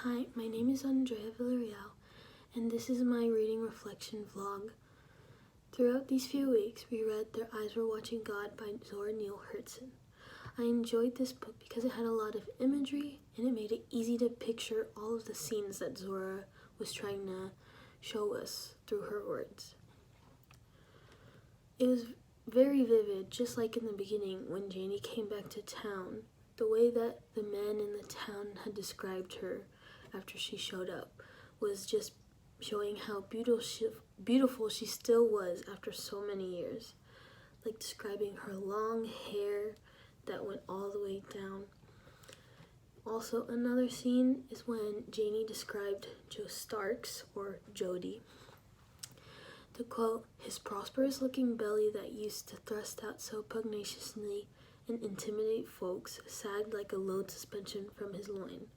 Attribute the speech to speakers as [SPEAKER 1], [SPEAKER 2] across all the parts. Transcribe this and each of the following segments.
[SPEAKER 1] Hi, my name is Andrea Villarreal, and this is my reading reflection vlog. Throughout these few weeks, we read Their Eyes Were Watching God by Zora Neale Hurston. I enjoyed this book because it had a lot of imagery, and it made it easy to picture all of the scenes that Zora was trying to show us through her words. It was very vivid, just like in the beginning when Janie came back to town. The way that the men in the town had described her after she showed up was just showing how beautiful she still was after so many years. Like describing her long hair that went all the way down. Also, another scene is when Janie described Jo Starks, or Jody. To quote, "His prosperous looking belly that used to thrust out so pugnaciously and intimidate folks sagged like a load suspension from his loin."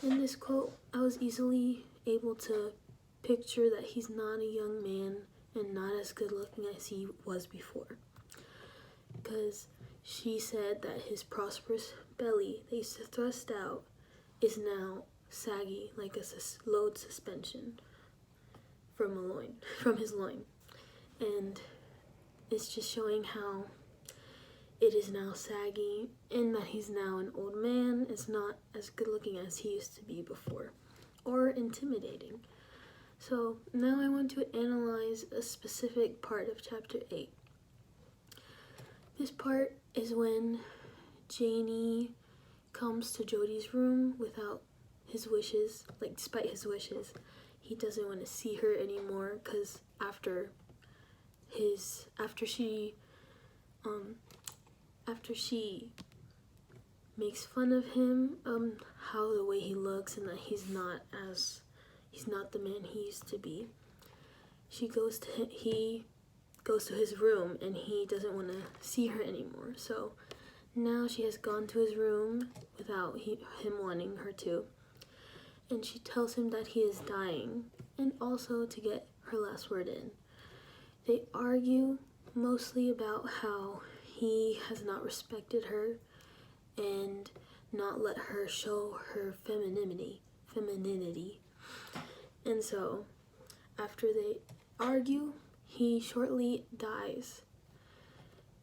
[SPEAKER 1] In this quote, I was easily able to picture that he's not a young man and not as good looking as he was before. Because she said that his prosperous belly that used to thrust out is now saggy like a load suspension from his loin. And it's just showing how it is now saggy and that he's now an old man, is not as good looking as he used to be before, or intimidating. So now I want to analyze a specific part of chapter 8. This part is when Janie comes to Jody's room without his wishes, like despite his wishes. He doesn't want to see her anymore because after she makes fun of him, how the way he looks and that he's not the man he used to be. He goes to his room and he doesn't want to see her anymore. So now she has gone to his room without him wanting her to. And she tells him that he is dying, and also to get her last word in. They argue mostly about how he has not respected her and not let her show her femininity. And so, after they argue, he shortly dies.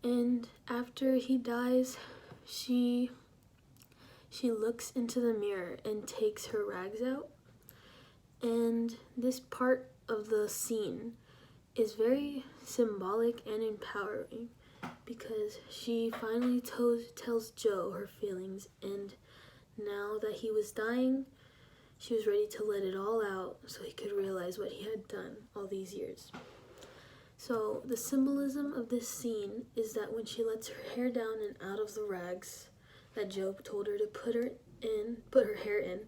[SPEAKER 1] And after he dies, she looks into the mirror and takes her rags out. And this part of the scene is very symbolic and empowering because she finally tells Jo her feelings, and now that he was dying, she was ready to let it all out so he could realize what he had done all these years. So the symbolism of this scene is that when she lets her hair down and out of the rags that Jo told her to put her hair in,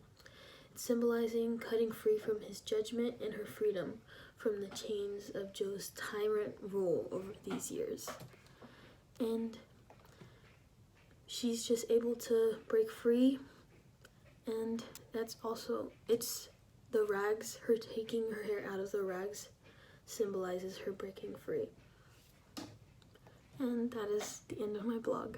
[SPEAKER 1] it's symbolizing cutting free from his judgment and her freedom from the chains of Jo's tyrant rule over these years. And she's just able to break free, and it's the rags, her taking her hair out of the rags symbolizes her breaking free. And that is the end of my blog.